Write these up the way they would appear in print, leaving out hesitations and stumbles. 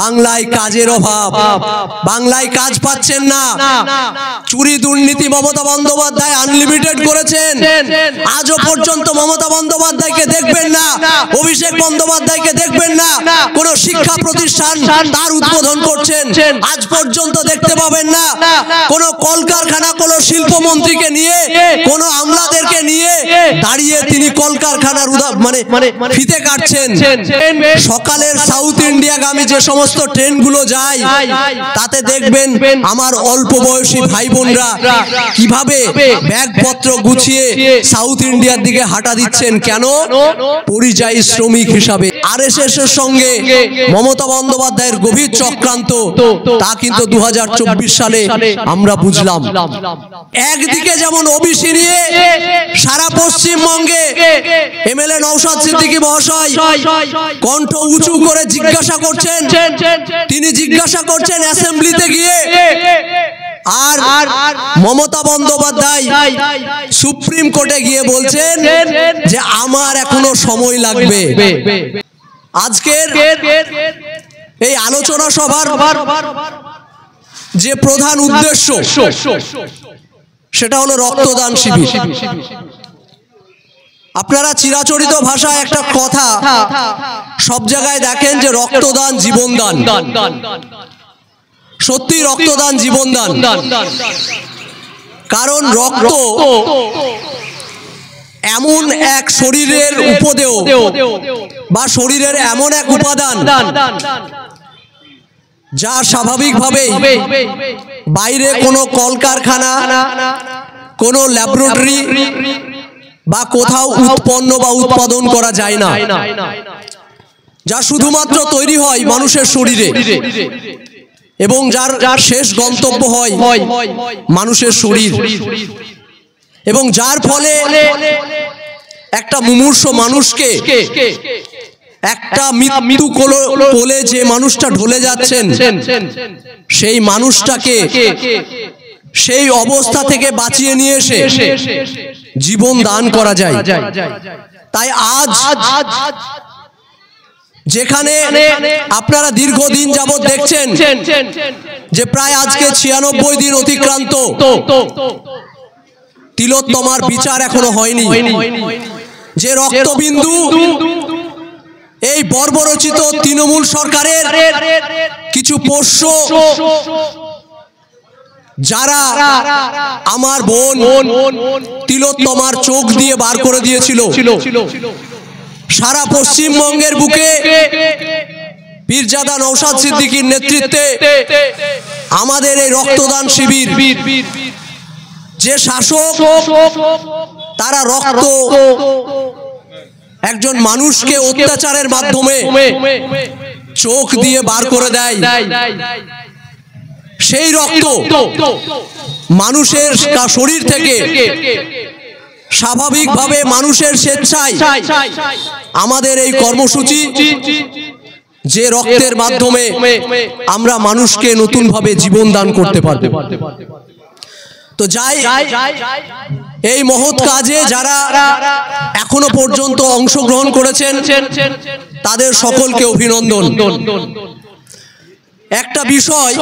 বাংলায় কাজের অভাব, বাংলায় কাজ পাচ্ছেন না, চুরি দুর্নীতি মমতা বন্দ্যোপাধ্যায় আনলিমিটেড করেছেন। আজও পর্যন্ত মমতা বন্দ্যোপাধ্যায়কে দেখবেন না, অভিষেক বন্দ্যোপাধ্যায়কে দেখবেন না কোন শিক্ষা প্রতিষ্ঠান তার উদ্বোধন করছেন। আজ পর্যন্ত দেখতে পাবেন না কোন কলকারখানা, কোন শিল্পমন্ত্রীকে নিয়ে, কোন আমলাদেরকে নিয়ে দাঁড়িয়ে তিনি কলকারখানার মানে ফিতে কাটছেন। সকালের সাউথ ইন্ডিয়াগামী যে সমস্ত ট্রেনগুলো যায় তাতে দেখবেন আমার অল্প বয়সী ভাই বোনরা কিভাবে ব্যাগপত্র গুছিয়ে সাউথ ইন্ডিয়ার দিকে হাঁটা দিচ্ছেন। কেন? পরিযায়ী শ্রমিক হিসাবে। আরএসএস এর সঙ্গে মমতা বন্দ্যোপাধ্যায়ের গভীর চক্রান্ত, তা কিন্তু 2024 সালে আমরা বুঝলাম। একদিকে যেমন ওবিসি নিয়ে সারা পশ্চিমবঙ্গে এমএলএ নওশাদ সিদ্দিকী মহাশয় কণ্ঠ উঁচু করে জিজ্ঞাসা করছেন, তিনি জিজ্ঞাসা করছেন অ্যাসেম্বলিতে গিয়ে, আর মমতা বন্দ্যোপাধ্যায় সুপ্রিম কোর্টে গিয়ে বলছেন যে আমার এখনো সময় লাগবে। আজকের এই আলোচনা সভার যে প্রধান উদ্দেশ্য সেটা হলো রক্তদান শিবির। আপনারা চিরাচরিত ভাষায় একটা কথা সব জায়গায় দেখেন যে রক্তদান জীবনদান। সত্যি রক্তদান জীবনদান, কারণ রক্ত এমন এক শরীরের উপদেয় বা শরীরের এমন এক উপাদান যা স্বাভাবিকভাবেই বাইরে কোনো কলকারখানা, কোনো ল্যাবরেটরি বা কোথাও উৎপন্ন বা উৎপাদন করা যায় না, যা শুধুমাত্র তৈরি হয় মানুষের শরীরে এবং যার শেষ গন্তব্য হয় মানুষের শরীর, এবং যার ফলে একটা মুমূর্ষ মানুষকে, একটা মৃত্যু কোলে যে মানুষটা ঢলে যাচ্ছেন সেই মানুষটাকে সেই অবস্থা থেকে বাঁচিয়ে নিয়ে এসে জীবন দান করা যায়। তাই আজ যেখানে আপনারা দীর্ঘদিন যাবৎ দেখছেন যে প্রায় আজকে 96 দিন অতিক্রান্ত, তিলোত্তমার বিচার এখনো হয়নি, যে রক্তবিন্দু এই বর্বরচিত তৃণমূল সরকারের কিছু পোষ্য, যারা আমার বোন তিলোত্তমার চোখ দিয়ে বার করে দিয়েছিল, সারা পশ্চিমবঙ্গের বুকে পীরজাদা নওশাদ সিদ্দিকীর নেতৃত্বে আমাদের এই রক্তদান শিবির, যে শাসক তারা রক্ত একজন মানুষকে অত্যাচারের মাধ্যমে চোখ দিয়ে বার করে দেয়, সেই রক্ত মানুষের শরীর থেকে স্বাভাবিকভাবে মানুষের স্বেচ্ছায় আমাদের এই কর্মসূচি, যে রক্তের মাধ্যমে আমরা মানুষকে নতুনভাবে জীবন দান করতে পারব। তো যাই, এই মহৎ কাজে যারা এখনো পর্যন্ত অংশগ্রহণ করেছেন তাদের সকলকে অভিনন্দন। একটা বিষয়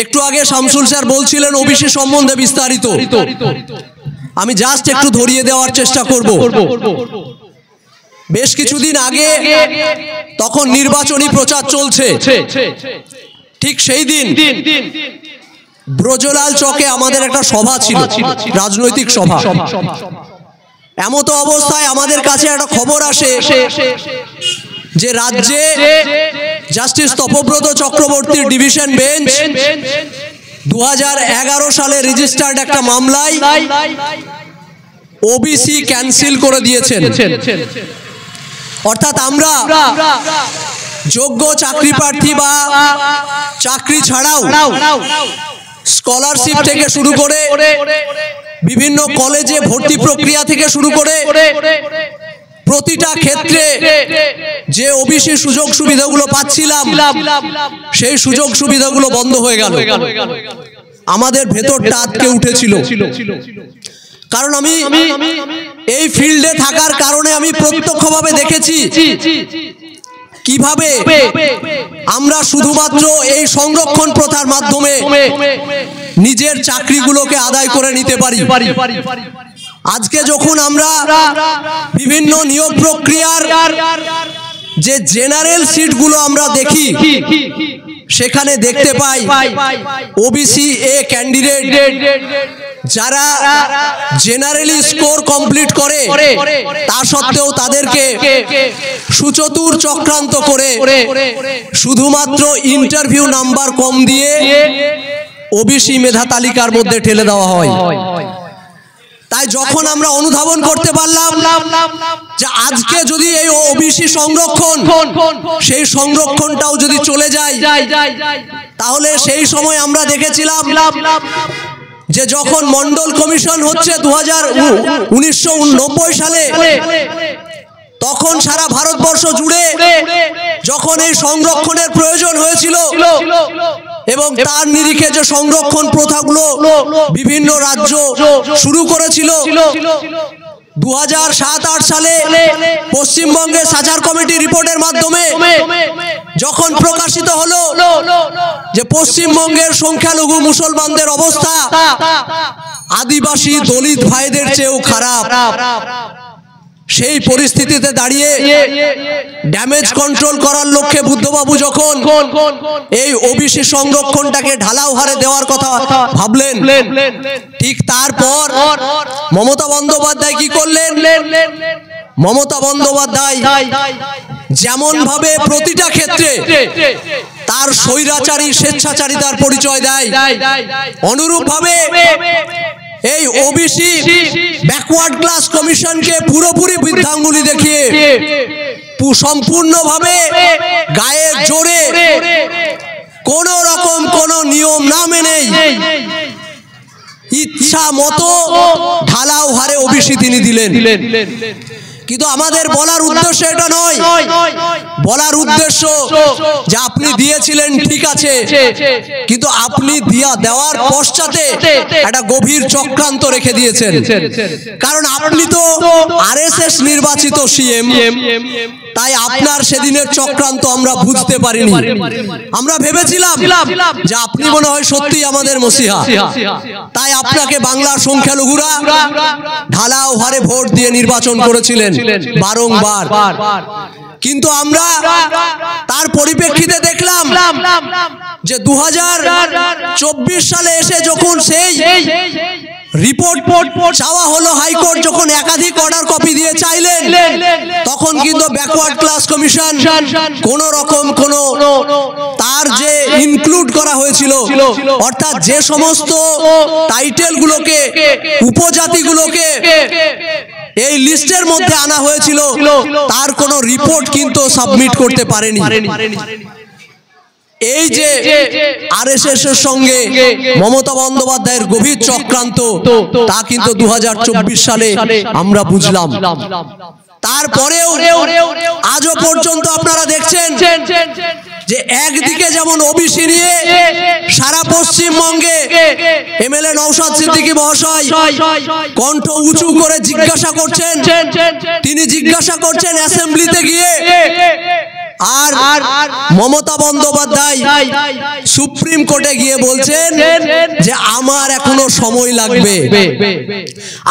একটু আগে শামসুল স্যার বলছিলেন ওবিসি সম্বন্ধে বিস্তারিত, আমি জাস্ট একটু ধরিয়ে দেওয়ার চেষ্টা করব। বেশ কিছুদিন আগে তখন নির্বাচনী প্রচার চলছে, ঠিক সেই দিন ব্রজলাল চকে আমাদের একটা সভা ছিল, রাজনৈতিক সভা। এমত অবস্থায় আমাদের কাছে একটা খবর আসে যে রাজ্যে জাস্টিস তপব্রত চক্রবর্তীর ডিভিশন বেঞ্চ 2011 সালে রেজিস্টার্ড একটা মামলায় ওবিসি ক্যান্সেল করে দিয়েছেন। অর্থাৎ আমরা যোগ্য চাকরি প্রার্থী বা চাকরি ছাড়াও স্কলারশিপ থেকে শুরু করে বিভিন্ন কলেজে ভর্তি প্রক্রিয়া থেকে শুরু করে প্রতিটা ক্ষেত্রে যে ওবিসি সুযোগ সুবিধাগুলো পাচ্ছিলাম সেই সুযোগ সুবিধাগুলো বন্ধ হয়ে গেল। আমাদের ভেতরটা আটকে উঠেছিল, কারণ আমি এই ফিল্ডে থাকার কারণে আমি প্রত্যক্ষভাবে দেখেছি কিভাবে আমরা শুধুমাত্র এই সংরক্ষণ প্রথার মাধ্যমে নিজের চাকরিগুলোকে আদায় করে নিতে পারি। আজকে যখন আমরা বিভিন্ন নিয়োগ প্রক্রিয়ার যে জেনারেল সিটগুলো আমরা দেখি, সেখানে দেখতে পাই ওবিসি এ ক্যান্ডিডেট যারা জেনারেলি স্কোর কমপ্লিট করে, তা সত্ত্বেও তাদেরকে সুচতুর চক্রান্ত করে শুধুমাত্র ইন্টারভিউ নাম্বার কম দিয়ে ওবিসি মেধা তালিকার মধ্যে ঠেলে দেওয়া হয়। তাই যখন আমরা অনুধাবন করতে পারলাম যে আজকে যদি এই ওবিসি সংরক্ষণ, সেই সংরক্ষণটাও যদি চলে যায়, তাহলে সেই সময় আমরা দেখেছিলাম যে যখন মন্ডল কমিশন হচ্ছে 1990 সালে, তখন সারা ভারতবর্ষ জুড়ে যখন এই সংরক্ষণের প্রয়োজন হয়েছিল এবং তার নিরিখে যে সংরক্ষণ প্রথাগুলো বিভিন্ন রাজ্য শুরু করেছিল, 2007-8 সালে পশ্চিমবঙ্গের সাচার কমিটি রিপোর্টের মাধ্যমে যখন প্রকাশিত হলো যে পশ্চিমবঙ্গের সংখ্যালঘু মুসলমানদের অবস্থা আদিবাসী দলিত ভাইদের চেয়েও খারাপ, সেই পরিস্থিতিতে দাঁড়িয়ে ড্যামেজ কন্ট্রোল করার লক্ষ্যে বুদ্ধবাবু যখন এই ওবিসি সংরক্ষণটাকে ঢালাও হারে দেওয়ার কথা ভাবলেন, ঠিক তারপর মমতা বন্দ্যোপাধ্যায় কি করলেন? মমতা বন্দ্যোপাধ্যায় যেমন ভাবে প্রতিটা ক্ষেত্রে তার স্বৈরাচারী স্বেচ্ছাচারিতার পরিচয় দেয়, অনুরূপ ভাবে এই ওবিসি ব্যাকওয়ার্ড ক্লাস কমিশনকে পুরোপুরি বৃদ্ধাঙ্গুলি দেখিয়ে সম্পূর্ণভাবে গায়ের জোরে কোন রকম কোন নিয়ম না মেনেই ইচ্ছা মতো ঢালাও হারে ওবিসি তিনি দিলেন। কিন্তু আমাদের বলার উদ্দেশ্য এটা নয়, বলার উদ্দেশ্য যে আপনি দিয়েছিলেন ঠিক আছে, কিন্তু আপনি দেওয়ার পশ্চাতে একটা গভীর চক্রান্ত রেখে দিয়েছেন। কারণ আপনি তো আরএসএস নির্বাচিত সিএম, তাই আপনার সেদিনের চক্রান্ত আমরা বুঝতে পারিনি। আমরা ভেবেছিলাম যে আপনি মনে হয় সত্যি আমাদের মসিহা, তাই আপনাকে বাংলার সংখ্যালঘুরা ঢালাও হারে ভোট দিয়ে নির্বাচন করেছিলেন বারংবার। কিন্তু আমরা তার পরিপ্রেক্ষিতে দেখলাম যে 2024 সালে এসে যখন সেই রিপোর্ট চাওয়া হলো, হাইকোর্ট যখন একাধিক অর্ডার কপি দিয়ে চাইলেন, তখন কিন্তু ব্যাকওয়ার্ড ক্লাস কমিশন কোন রকম কোন তার যে ইনক্লুড করা হয়েছিল, অর্থাৎ যে সমস্ত টাইটেলগুলোকে উপজাতিগুলোকে এই লিস্টের মধ্যে আনা হয়েছিল, তার কোনো রিপোর্ট কিন্তু সাবমিট করতে পারেনি। এই যে আরএসএস এর সঙ্গে মমতা বন্দ্যোপাধ্যায়ের গভীর চক্রান্ত, তা কিন্তু 2024 সালে আমরা বুঝলাম। তারপরেও আজও পর্যন্ত আপনারা দেখছেন যে একদিকে যেমন ওবিসি নিয়ে সারা পশ্চিমবঙ্গে এমএলএ নওশাদ সিদ্দিকী মহাশয় কণ্ঠ উঁচু করে জিজ্ঞাসা করছেন, তিনি জিজ্ঞাসা করছেন অ্যাসেম্বলিতে গিয়ে, আর মমতা বন্দ্যোপাধ্যায় সুপ্রিম কোর্টে গিয়ে বলছেন যে আমার এখনো সময় লাগবে।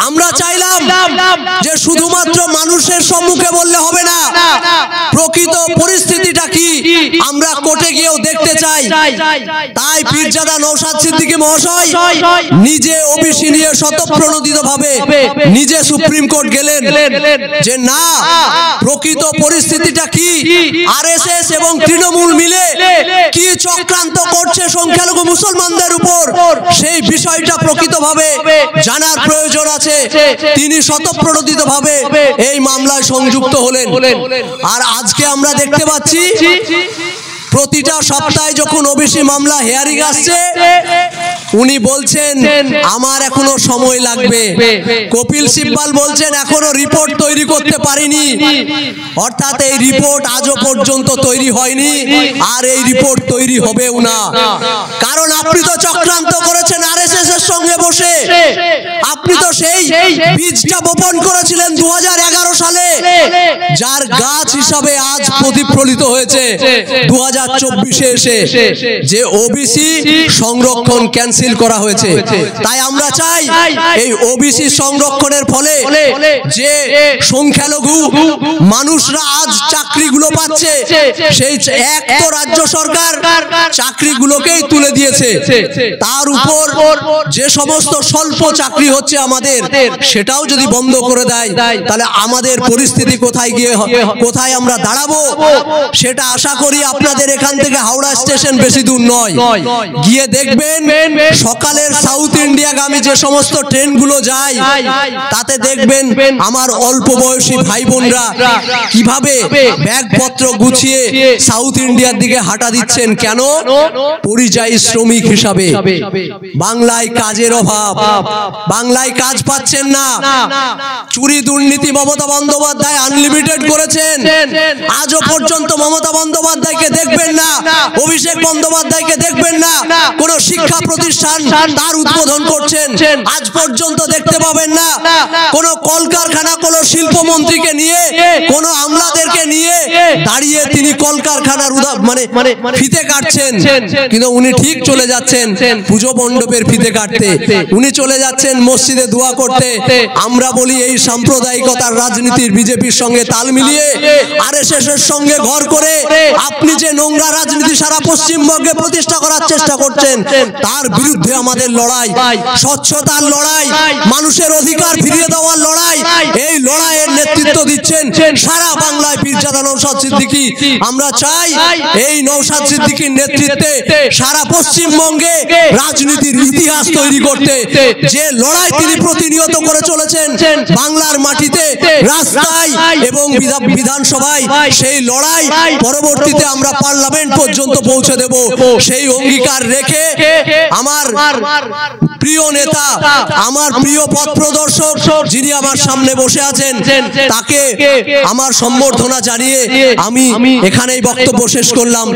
আমরা চাইলাম যে শুধুমাত্র মানুষের সম্মুখে বললে হবে না, প্রকৃত পরিস্থিতিটা কি আমরা কোর্টে গিয়েও দেখতে চাই। তাই পীরজাদা নওশাদ সিদ্দিকী মহাশয় নিজে ওবিসি নিয়ে স্বতঃপ্রণোদিতভাবে নিজে সুপ্রিম কোর্ট গেলেন যে না, প্রকৃত পরিস্থিতিটা কি, আরএসএস এবং তৃণমূল মিলে কি চক্রান্ত করছে সংখ্যালঘু মুসলমানদের উপর, সেই বিষয়টা প্রকৃতভাবে জানার প্রয়োজন আছে। তিনি স্বতঃপ্রণোদিতভাবে এই মামলায় সংযুক্ত হলেন। আর আজকে আমরা দেখতে পাচ্ছি প্রতিটা সপ্তাহে যখন ওবিসি মামলা হেয়ারিং আসছে, উনি বলছেন আমার এখনো সময় লাগবে। কপিল সিব্বাল বলছেন এখনো রিপোর্ট তৈরি করতে পারিনি, অর্থাৎ এই রিপোর্ট আজও পর্যন্ত তৈরি হয়নি, আর এই রিপোর্ট তৈরি হবেও না। কারণ আপনি তো চক্রান্ত করেছেন আরএসএস এর আরএসএস সঙ্গে বসে আপনি তো সেই বীজটা বপন করেছিলেন 2011 সালে, যার গাছ হিসাবে আজ প্রতিফলিত হয়েছে 2024-এ এসে যে ওবিসি সংরক্ষণ ক্যান্সেল করা হয়েছে। তাই আমরা চাই এই ওবিসি সংরক্ষণের ফলে যে সংখ্যালঘু মানুষরা আজ চাকরিগুলো পাচ্ছে, সেই এক তো রাজ্য সরকার চাকরিগুলোকেই তুলে দিয়েছে, তার উপর যে সমস্ত স্বল্প চাকরি হচ্ছে আমাদের সেটাও যদি বন্ধ করে দেয় তাহলে আমাদের পরিস্থিতি কোথায় আমরা দাঁড়াবো সেটা আশা করি আপনাদের এখান থেকে হাওড়া স্টেশন বেশি দূর নয়, গিয়ে দেখবেন সকালের সাউথ ইন্ডিয়াগামী যে সমস্ত ট্রেনগুলো যায় তাতে দেখবেন আমার অল্প বয়সী ভাই বোনরা কিভাবে ব্যাগপত্র গুছিয়ে সাউথ ইন্ডিয়ার দিকে হাঁটা দিচ্ছেন। কেন? পরিযায়ী শ্রমিক হিসাবে। বাংলায় কাজের অভাব, বাংলায় কাজ পাচ্ছেন না, চুরি দুর্নীতি মমতা বন্দ্যোপাধ্যায় আনলিমিটেড করেছেন। আজও পর্যন্ত মমতা বন্দ্যোপাধ্যায়কে দেখবেন না, অভিষেক বন্দ্যোপাধ্যায়কে দেখবেন না, কোন শিক্ষা প্রতিষ্ঠান তার উদ্বোধন করছেন আজ পর্যন্ত দেখতে পাবেন না। কোন কলকারখানা, কোন শিল্পমন্ত্রীকে নিয়ে, কোন আমলাদেরকে নিয়ে দাঁড়িয়ে তিনি কলকারখানার মানে ফিতে কাটছেন, কিন্তু উনি ঠিক চলে যাচ্ছেন পুজো মণ্ডপের ফিতে কাটতে, উনি চলে যাচ্ছেন মসজিদে দোয়া করতে। আমরা বলি এই সাম্প্রদায়িকতার রাজনীতির বিজেপির সঙ্গে তাল মিলিয়ে আরএসএস এর সঙ্গে ঘর করে আপনি যে নোংরা রাজনীতি সারা পশ্চিমবঙ্গে প্রতিষ্ঠা করার চেষ্টা করছেন, তার বিরুদ্ধে আমাদের লড়াই, স্বচ্ছতার লড়াই, মানুষের অধিকার ফিরিয়ে দেওয়ার লড়াই। এই লড়াইয়ের নেতৃত্ব দিচ্ছেন সারা বাংলায় পীরজাদা নওশাদ সিদ্দিকী। আমরা চাই এই নওশাদ সিদ্দিকীর নেতৃত্বে সারা পশ্চিমবঙ্গে রাজনীতির ইতিহাস তৈরি করতে। যে লড়াই তিনি প্রতিনিয়ত করে চলেছেন বাংলার মাটিতে, রাস্তায় এবং বিধানসভায়, সেই লড়াই পরবর্তীতে আমরা পার্লামেন্ট পর্যন্ত পৌঁছে দেব। সেই অঙ্গীকার রেখে আমার প্রিয় নেতা, আমার প্রিয় পথ প্রদর্শক যিনি আমার সামনে বসে আছেন, তাকে আমার সম্বর্ধনা জানিয়ে আমি এখানেই বক্তব্য শেষ করলাম।